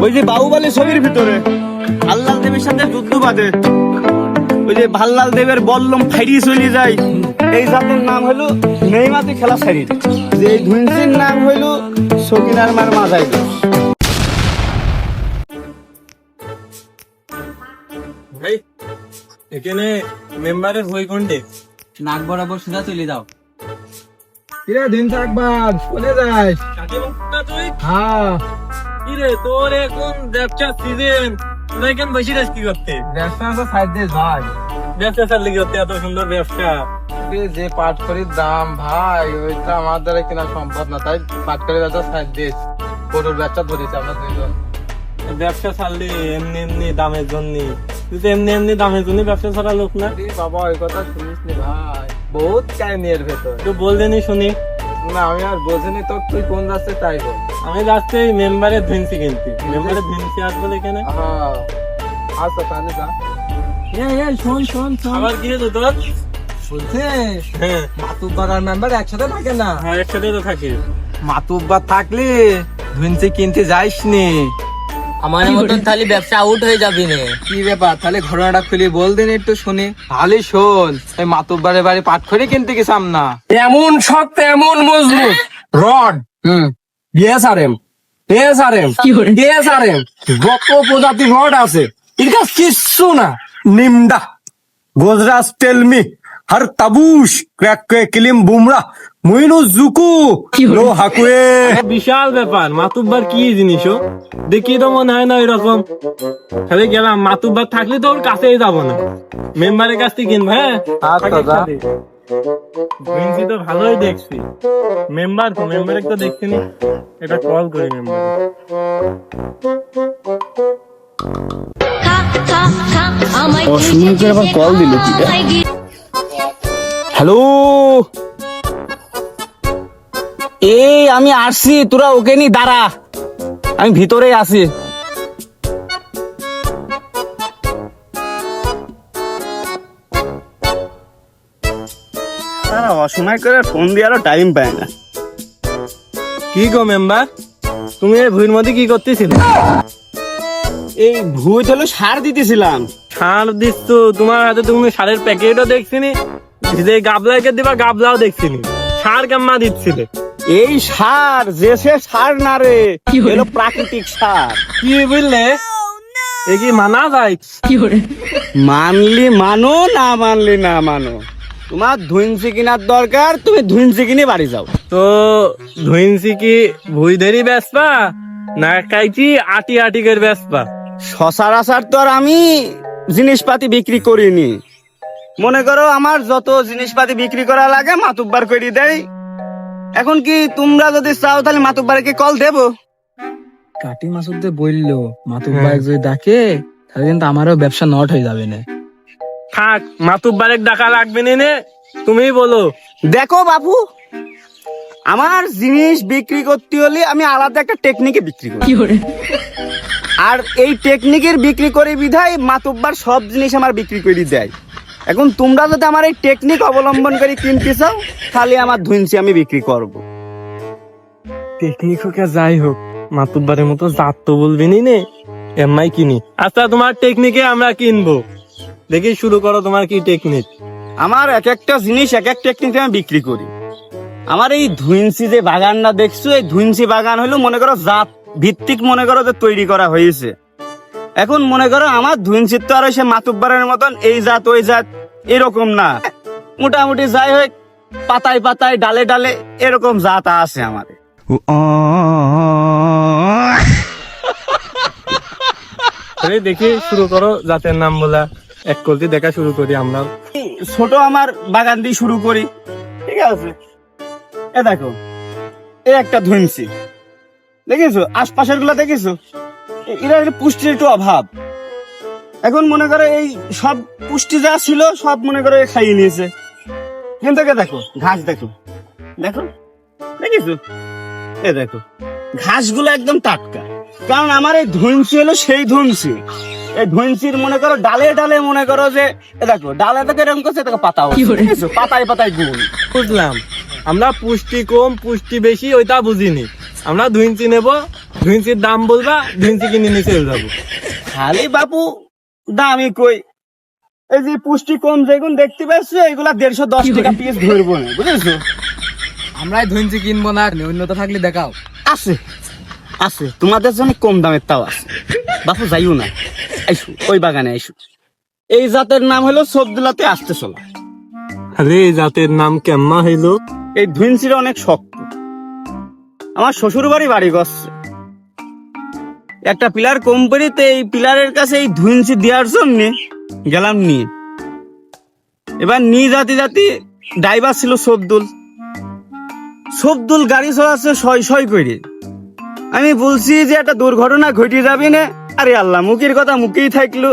ওই যে বাহুবলী ছবির ভিতরে ভাল্লাল দেবের সাথে যুদ্ধ বাঁধে, ওই যে ভাল্লাল দেবের বল্লম ফাইরি চলে যায়, এই জাতের নাম হলো নেইমাতি খেলা শরীর, যে এই ধুনসির নাম হলো সকিনার মার মাজাই। ভাই এখানে মেম্বারের বই কোনটে? নাক বরাবর সোজা চলে যাও। কিরে দিন থাকবার চলে যাস? কাকে বলছিস তুই? হ্যাঁ কিরে তোর এখন ব্যবসা সিজন, তুই কেন বসে আছিস কি করতে? ব্যবসা সাইড দিয়ে ভাই, ব্যবসা চাললি করতে, এত সুন্দর ব্যবসা। যে পাটকরির দাম ভাই ওইটা আমার দ্বারা কিনা সম্ভব না, তাই পাটকরি ব্যবসা সাইড দিয়ে গরুর ব্যবসা ধরেছি আমরা দুইজন। ব্যবসা ছাড়লি এমনি এমনি দামের জন্য, তুই তো এমনি এমনি দামের জন্য ব্যবসা ছাড়া লোক না। আরে বাবা ওই কথা শুনিস নি ভাই, বহুত কাহিনী এর ভেতর। তুই বললেনি শুনি। না আমি আর বোঝিনি তো, তুই কোন যাচ্ছে তাই বল। আমি যাচ্ছি মেম্বারের ভেন্সি কিনতে, মেম্বারের ভেন্সি আসবো এখানে। হ্যাঁ আচ্ছা তাহলে যা। শোন শোন শোন, আবার কি হতো তোর? বলছে হ্যাঁ মাতুব্বার আর মেম্বার একসাথে থাকে না। হ্যাঁ একসাথে তো থাকি। মাতুব্বার থাকলে ধুনসি কিনতে যাইস নি। আমার মতন তাহলে ব্যবসা আউট হয়ে যাবি না। কি ব্যাপার, তাহলে ঘটনাটা খুলে বল দিন একটু শুনি। ভালোই শোন, এই মাতুব্বারের বাড়ি পাটখড়ি কিনতে গেছাম না। এমন শক্ত এমন মজবুত রড, বিএসআরএম এসআরএম ডিএসআরএম যত প্রজাতির রড আছে এর কাছে কিচ্ছু না। নিমডা গোজরাস টেলমি হর তাবুশ ক্র্যাক কিলিম বুমরা মুইনুস জুকু লো হাকুয়ে। বিশাল ব্যাপার, মাতুব্বার কি জিনিস ও? দেখি তো মনে হয় না এরকম। খালি গেলাম, মাতুব্বার থাকলে তো ওর কাছেই যাবো না, মেম্বারের কাছ থেকে কিনবো। হ্যাঁ ভেন্সি তো ভালোই দেখছি। মেম্বার তো, মেম্বারে তো দেখছি নি, এটা কল করি মেম্বার। অসময় আবার কল দিল কি? হ্যালো, এই আমি আসছি, তোরা ওকে নি দাঁড়া, আমি ভিতরে আছি। অসময় করে ফোন দিয়ারও টাইম পায় না। কি গো মেম্বার, তুমি এই ভুঁইর মধ্যে কি করতেছিলে? এই ভুঁই হলো সার দিতেছিলাম। সার দিচ্ছ? তোমার হাতে তুমি সারের প্যাকেটও দেখছিনি, যে গাবলাকে দিবা গাবলাও দেখছিনি, সার কেমন দিচ্ছিলে? এই সার যে সে সার না রে, এলো প্রাকৃতিক সার। কি বুঝলে? এ কি মানা যায়? মানলি মানো, না মানলি না মানো, তোমার ধুইনসি কিনার দরকার, তুমি ধুইনসি কিনে বাড়ি যাও। তো ধুইনসি কি ভুই ধরি বেসপা না খাইছি আটি আটি করে বেসপা? সচরাচর তো আর আমি জিনিসপাতি বিক্রি করিনি, মনে করো আমার যত জিনিসপাতি বিক্রি করা লাগে মাতুব্বার করে দেয়। এখন কি তোমরা যদি চাও তাহলে মাতুব্বারকে কল দেবো? কাটি মাসুদে বললো মাতুব্বার যদি ডাকে তাহলে কিন্তু আমারও ব্যবসা নট হয়ে যাবে না। থাক, মাতুব্বারেক ডাকা লাগবে নে, তুমি বলো। দেখো বাবু, আমার জিনিস বিক্রি করতে হলে আমি আলাদা একটা টেকনিকে বিক্রি করি, আর এই টেকনিকের বিক্রি করে বিধায় মাতুব্বার সব জিনিস আমার বিক্রি করে দেয়। এখন তোমরা যদি আমার এই টেকনিক অবলম্বন করে কিনতে চাও তাহলে আমার ধুনসি আমি বিক্রি করব। টেকনিক হোক আর যাই হোক, মাতুব্বারের মতো জাত তো বলবি নে, এমআই কিনি। আচ্ছা তোমার টেকনিকে আমরা কিনবো, দেখি শুরু করো, তোমার কি টেকনিক? আমার এক একটা জিনিস এক এক টেকনিকে আমি বিক্রি করি। আমার এই ধুইনসি যে বাগানটা দেখছো, এই ধুইনসি বাগান হলো মনে করো জাত ভিত্তিক মনে করো যে তৈরি করা হয়েছে। এখন মনে করো আমার ধুইনসির তো আর সে মাতুব্বারের মতন এই জাত ওই জাত এরকম না, মোটামুটি যাই হোক পাতায় পাতায় ডালে ডালে এরকম জাত আছে আমার। দেখি শুরু করো, জাতের নাম বলা এক কলতি দেখা শুরু করি আমরা। ছোট আমার বাগান দিয়ে শুরু করি, ঠিক আছে? এ দেখো, এ একটা ধুইনসি দেখেছো, আশপাশের গুলা দেখেছো, এরা পুষ্টির একটু অভাব। এখন মনে করো এই সব পুষ্টি যা ছিল সব মনে করো খাইয়ে নিয়েছে। কিন্তু দেখো ঘাস, দেখো দেখো দেখেছো, এ দেখো ঘাসগুলো একদম টাটকা, কারণ আমার এই ধুইনসি হলো সেই ধুইনসি। এই ধুইনসির মনে করো ডালে ডালে মনে করো যে দেখো ডালে থেকে এরকম করছে, দেখো পাতা পাতায় পাতায় গুণ। বুঝলাম, আমরা পুষ্টি কম পুষ্টি বেশি ওইটা বুঝিনি, আমরা ধুইনসি নেবো ধুইন্সির দাম বলবা, ধুইন্সি কিনে নিয়ে চলে যাবো। খালি বাপু দামি কই, এই যে পুষ্টি কম যেগুন দেখতে পাচ্ছ এগুলা 110 টাকা পিস ধরবো না, বুঝেছো? আমরাই ধুইনছি কিনবো না, অন্যতা থাকলে দেখাও। আছে আছে, তোমাদের জন্য কম দামের তাও আছে। বাপু যাইও না, আইসু ওই বাগানে আইসু। এই জাতের নাম হলো সবদুলাতে আসতে চলা। আরে এই জাতের নাম কেমন হইলো? এই ধুইনসিটা অনেক শক্ত। আমার শ্বশুর বাড়ি গছে একটা পিলার কোম্পানিতে, এই পিলারের কাছে এই ধুইনসি দেওয়ার জন্য গেলাম নিয়ে। এবার নিয়ে জাতি ড্রাইভার ছিল সবদুল গাড়ি চলাচ্ছে শয় করে। আমি বলছি যে একটা দুর্ঘটনা ঘটে যাবি না, আরে আল্লাহ মুখের কথা মুখেই থাকলো।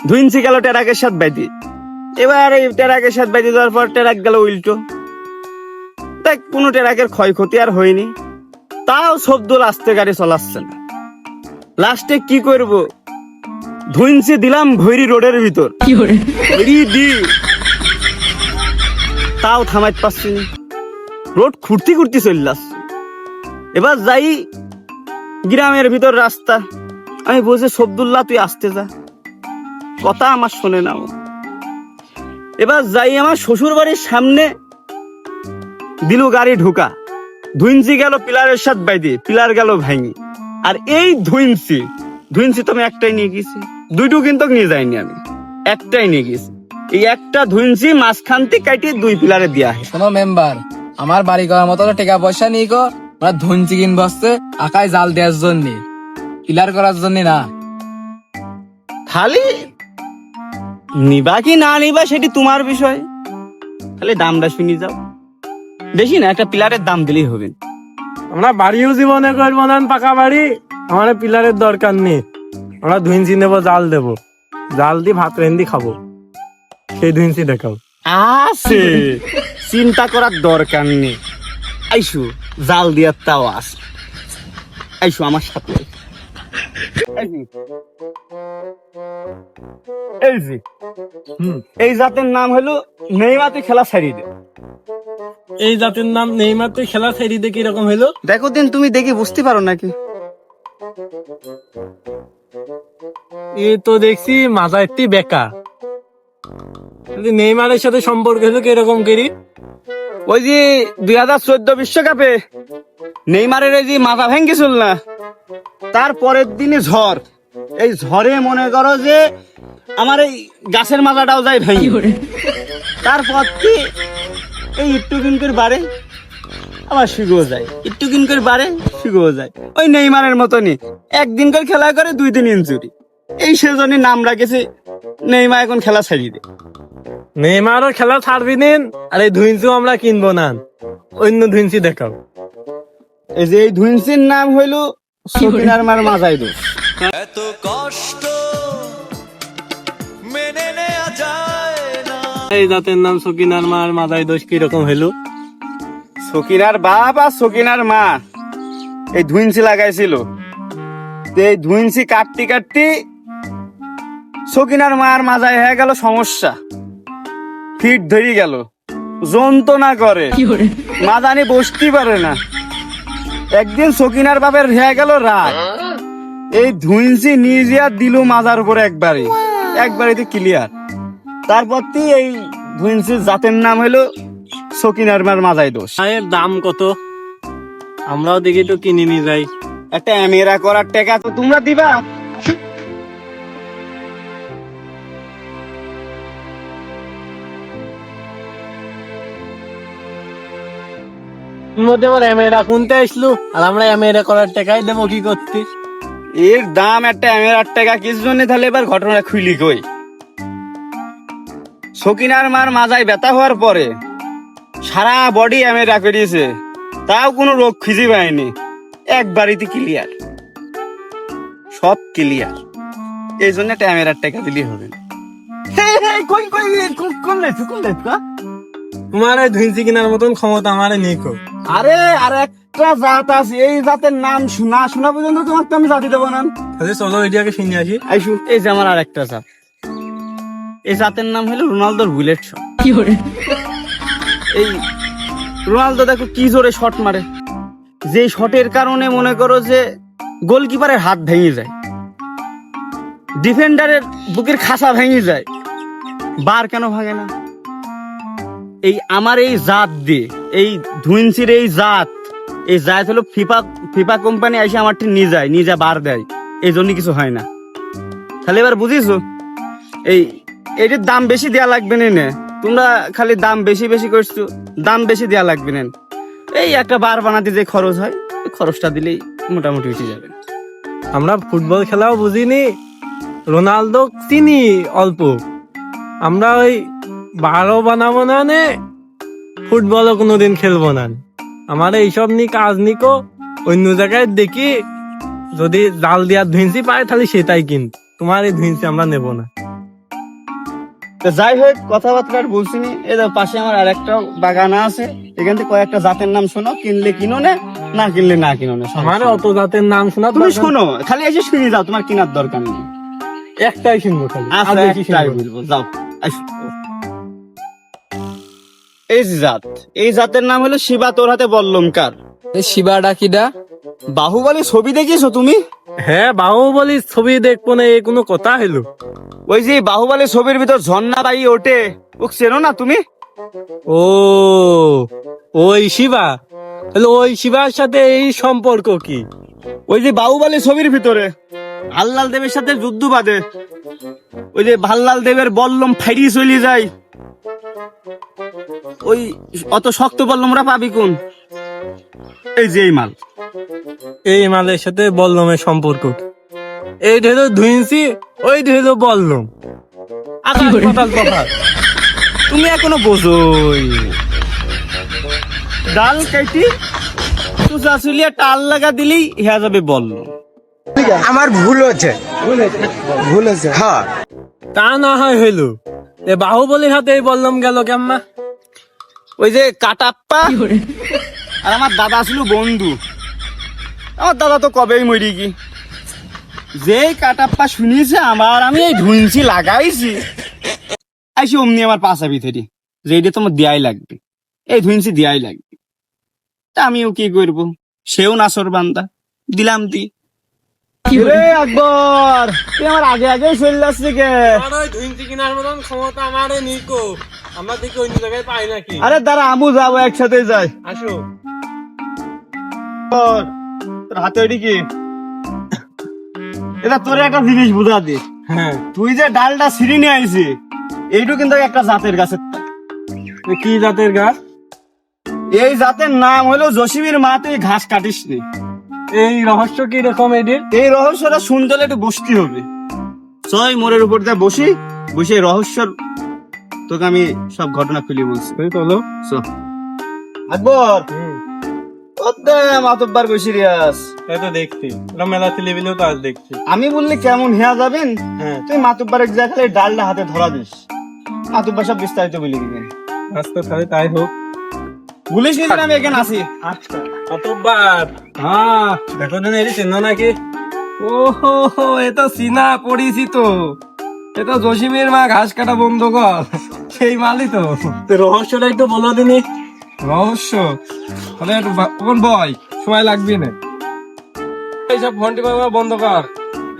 ধুইনসি গেল টেরাকের সাথে বাইতে। এবার এই টেরাকের সাথে বাইতে যাওয়ার পর টেরাক গেল উল্টো। দেখ কোনো টেরাকের ক্ষয়ক্ষতি আর হয়নি, তাও সবদুল আস্তে গাড়ি চলাচ্ছে না। লাস্টে কি করব, ধুইনসি দিলাম ভৈরি রোডের ভিতর, ভৈরি দি তাও থামাইতে পারছি না। রোড খুঁড়তি চলে আসছে। এবার যাই গ্রামের ভিতর রাস্তা, আমি বলছি সবদুল্লাহ তুই আসতে যা, কথা আমার শোনে না ও। এবার যাই আমার শ্বশুর বাড়ির সামনে দিলু গাড়ি ঢুকা, ধুইনসি গেল পিলারের সাথে বাইদে, পিলার গেল ভাঙি। আর এই ধুইনসি তো আমি একটাই নিয়ে গেছি, দুইটো কিন্তু নিয়ে যাইনি, আমি একটাই নিয়ে গেছি। এই একটা ধুইনসি মাঝখান থেকে কাটি 2 পিলারে দেওয়া হয়। শোনো মেম্বার, আমার বাড়ি করার মতো টাকা পয়সা নেই গো। আমরা ধুইনছি কিনবো হচ্ছে আকায় জাল দেওয়ার জন্য, পিলার করার জন্য না। খালি নিবা কি না নিবা সেটি তোমার বিষয়, খালি দামটা শুনি যাও। বেশি না, একটা পিলারের দাম দিলেই হবে। আমরা বাড়িও জীবনে করবো না পাকা বাড়ি, আমার পিলারের দরকার নেই। আমরা ধুইন্সি নেবো, জাল দেবো, জাল দিয়ে ভাত রেন্দি খাবো, সেই ধুইন্সি দেখাও। আছে, চিন্তা করার দরকার নেই। আইসু জাল দিয়ার তাও আছে, আইসু আমার সাথে। এই জাতের নাম হলো নেইমাতে খেলা ছাড়িয়ে দে। এই জাতের নাম নেইমার, তুই খেলা ছেড়ে দিয়ে কিরকম হইলো? দেখো দিন তুমি দেখি বুঝতে পারো নাকি? এ তো দেখছি মাজা একটি বেকা। নেইমারের সাথে সম্পর্ক হলো কিরকম করি? ওই যে 2014 বিশ্বকাপে নেইমারের এই যে মাথা ভেঙেছিল না, তার পরের দিনে ঝড়। এই ঝড়ে মনে করো যে আমার এই গাছের মাথাটাও যায় ভেঙে। তারপর কি এই একটু দিন করে বাড়ে আবার শুকিয়ে যায়, একটু দিন করে বাড়ে শুকিয়ে যায়। ওই নেইমারের মতনই একদিন করে খেলা করে 2 দিন ইনজুরি। এই সেজন্য নাম রাখেছে নেইমার এখন খেলা ছাড়িয়ে দেয়। নেইমারও খেলা ছাড়বি নিন, আর এই ধুইন্সিও আমরা কিনবো না, অন্য ধুইন্সি দেখাও। এই যে এই ধুইন্সির নাম হইল সকিনার মার মাজাই দোষ। এত কষ্ট মেনে নেওয়া যায় না। এই জাতের নাম সকিনার মার মাথায় দোষ কিরকম হইলো? সকিনার বাপ আর সকিনার মা এই ধুইন্সি লাগাইছিল। তো এই ধুইন্সি কাটতে সকিনার মার মাজায় হয়ে গেল সমস্যা, ফিট ধরে গেল, যন্ত্রণা করে, মাদানি বসতে পারে না। একদিন সকিনার বাপের হয়ে গেল রাগ, এই ধুইন্সি নিয়ে যা দিল মাজার উপরে একবারে ক্লিয়ার। তারপর এই ধুইন্সির জাতের নাম হলো সকিনার মার মাজাই দোষ। এর দাম কত? আমরাও দেখি তো কিনে নিয়ে যাই। একটা ক্যামেরা করার টাকা তো তোমরা দিবা। মধ্যে আমার ক্যামেরা কিনতে আসলো, আর আমরা ক্যামেরা করার টাকাই দেবো কি করতে? এর দাম একটা ক্যামেরার টাকা কিছু জন্য, তাহলে এবার ঘটনা খুইলি কই। সকিনার মার মাজায় ব্যথা হওয়ার পরে সারা বডি ক্যামেরা করিয়েছে, তাও কোনো রোগ খুঁজে পায়নি, একবারিতে ক্লিয়ার, সব ক্লিয়ার। এই জন্য ক্যামেরার টাকা দিলেই হবে। তোমার এই ধুইন্সি কেনার মতন ক্ষমতা আমার নেই। আরে আর একটা জাত আছে, এই জাতের নাম না শোনা পর্যন্ত তোমার তো আমি জাতি দেবো না। চলো এটাকে শুনে আসি। আইসু, এই যে আমার আর একটা জাত, এই জাতের নাম হলো রোনালদোর বুলেট শট। এই রোনালদো দেখো কি জোরে শট মারে, যে শটের কারণে মনে করো যে গোলকিপারের হাত ভেঙে যায়, ডিফেন্ডারের বুকের খাসা ভেঙে যায়, বার কেন ভাঙে না? এই আমার এই জাত দিয়ে, এই ধুইনসির এই জাত হলো ফিফা কোম্পানি এসে আমার ঠিক নিয়ে যায় বার দেয়, এই জন্য কিছু হয় না। তাহলে এবার বুঝিছো, এইটার দাম বেশি দেয়া লাগবে না, তোমরা খালি দাম বেশি করছো, দাম বেশি দেয়া লাগবে না। এই একটা বার বানাতে যে খরচ হয়, ওই খরচটা দিলেই মোটামুটি উঠে যাবে। আমরা ফুটবল খেলাও বুঝিনি, রোনালদো চিনি অল্প, আমরা ওই 12 বানাবো না নে, ফুটবলও কোনোদিন খেলবো না। আমার এইসব নিয়ে কাজ নিকো, অন্য জায়গায় দেখি যদি জাল দেওয়ার ধুইন্সি পায় তাহলে সেটাই কিনবো, তোমার এই ধুইন্সি আমরা নেবো না। তো যাই হোক, কথাবার্তা আর বলছি নি। এই দেখো পাশে আমার আর একটা বাগান আছে, এখান থেকে কয়েকটা জাতের নাম শোনো, কিনলে কিনো না কিনলে না কিনো না। আমার অত জাতের নাম শোনা তুমি শোনো, খালি এসে শুনে যাও, তোমার কেনার দরকার নেই। একটাই শুনবো খালি, আর আচ্ছা, বেশি একটাই শুনবো না। বলবো, যাও আসো। এই যে জাত, এই জাতের নাম হলো শিবা। তোর হাতে বল্লমকার। এই শিবাটা কিডা? বাহুবলী ছবি দেখিয়েছো তুমি? হ্যাঁ, বাহুবলী ছবি দেখবো না, এ কোনো কথা হলো? ওই যে বাহুবলী ছবির ভিতর ঝর্ণা বাই ওঠে, ও চেনো না তুমি? ও, ওই শিবা, তাহলে ওই শিবার সাথে এই সম্পর্ক কি? ওই যে বাহুবলী ছবির ভিতরে ভাল্লাল দেবের সাথে যুদ্ধ বাঁধে, ওই যে ভাল্লাল দেবের বল্লম ফাইরি চলে যায়, ওই অত শক্ত বল্লমরা পাবি কোন? এই যে এই মাল। এই মালের সাথে বল্লমের সম্পর্ক কি? এই হলো ধুইন্সি, ওই হলো বল্লম, আকাশ পাতাল তফাৎ। তুমি এখনো বোঝোই? ডাল কাইটি তো চাচুলিয়া টাল লাগা দিলেই হ্যাঁ যাবে বল্লম। আমার ভুল হচ্ছে হ্যাঁ। তা না হয় হইলো, এ বাহুবলীর হাতে এই বল্লম গেল কেমন? ওই যে কাটাপ্পা আর আমার দাদা ছিল বন্ধু, আমার দাদা তো কবেই মরি গি। যে কাটাপ্পা শুনিয়েছে আমার, আমি এই ধুইন্সি লাগাইছি, আইসি অমনি আমার পাশা ভিতরে যে এটা তোমার দেয়াই লাগবে, এই ধুইন্সি দেয়াই লাগবে। তা আমিও কি করবো, সেও নাসর বান্দা, দিলাম দি। আকবর, তুই আমার আগে চলে আসছে কে? আমার ওই ধুইন্সি কেনার মতন ক্ষমতা আমারে নিকো, আমরা দেখি অন্য জায়গায় পাই নাকি। আরে দাঁড়া, আমু যাবো, একসাথে যাই। আসো। তোর হাতে ওইটি কি? এটা তোর একটা জিনিস বুঝা দে। হ্যাঁ, তুই যে ডালটা ছিঁড়ি নিয়ে আইছি, এইটু কিন্তু একটা জাতের গাছের তা। এ কি জাতের গাছ? এই জাতের নাম হলো জসিমের মা। তুই ঘাস কাটিস নি। এই রহস্য কি রকম এদের? এই রহস্যটা শুনতে হলে একটু বসতে হবে। ছয় মোড়ের উপর দিয়ে বসে এই রহস্যর তোকে আমি সব ঘটনা খুলে বলছি। তুই চলো। আকবর, মাতব্বার বসে রিয়াস, এই তো দেখছি, ওরা মেলা ছেলেবেলেও তো আজ দেখছি। আমি বললে কেমন হেয়া যাবেন? হ্যাঁ, তুই মাতব্বারের জায়গায় ডালটা হাতে ধরা দিস, মাতব্বার সব বিস্তারিত বলে দিবেন। আজকে তাহলে তাই হোক। বলিস নি আমি এখানে আছি। কতবার? হ্যাঁ, দেখো না, এটি চেনো নাকি? ওহো, এ তো সিনা পরিচিত, এ তো জসিমের মা ঘাস কাটা বন্ধ কর, সেই মালই তো। তো রহস্যটা একটু বলো দিনি। রহস্য তাহলে একটু কোন বয়, সময় লাগবে না। এইসব ফোনটি বাবা বন্ধ কর,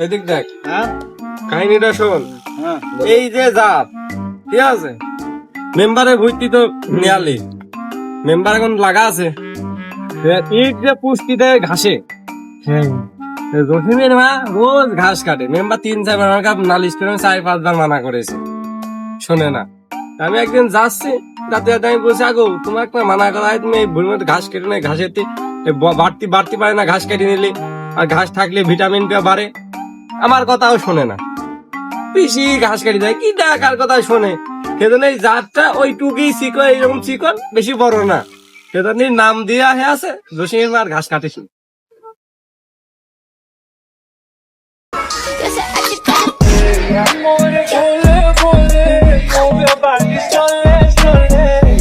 এদিক দেখ, হ্যাঁ কাহিনীটা শোন। হ্যাঁ এই যে জাত, ঠিক আছে, মেম্বারের ভর্তি তো নেয়ালি, মেম্বার এখন লাগা আছে, ইট যে পুষ্টি দেয় ঘাসে। জসিমের মা রোজ ঘাস কাটে, মেম্বার 3-4 বার নালিশ করে 4-5 বার মানা করেছে, শোনে না। আমি একদিন যাচ্ছি, তাতে আমি বলছি, আগো তোমার একটা মানা করা হয়, তুমি এই ভুল মতো ঘাস কেটে নেই, ঘাসের বাড়তি পারে না, ঘাস কেটে নিলে, আর ঘাস থাকলে ভিটামিনটা বাড়ে। আমার কথাও শোনে না, বেশি ঘাস কেটে দেয়, কি কার কথা শোনে। সেজন্য এই জাতটা ওইটুকুই চিকন, এইরকম চিকন, বেশি বড় না, সেজন্য নাম দিয়ে আছে জসিমের মা আর ঘাস কাটিস না। Bole, bole,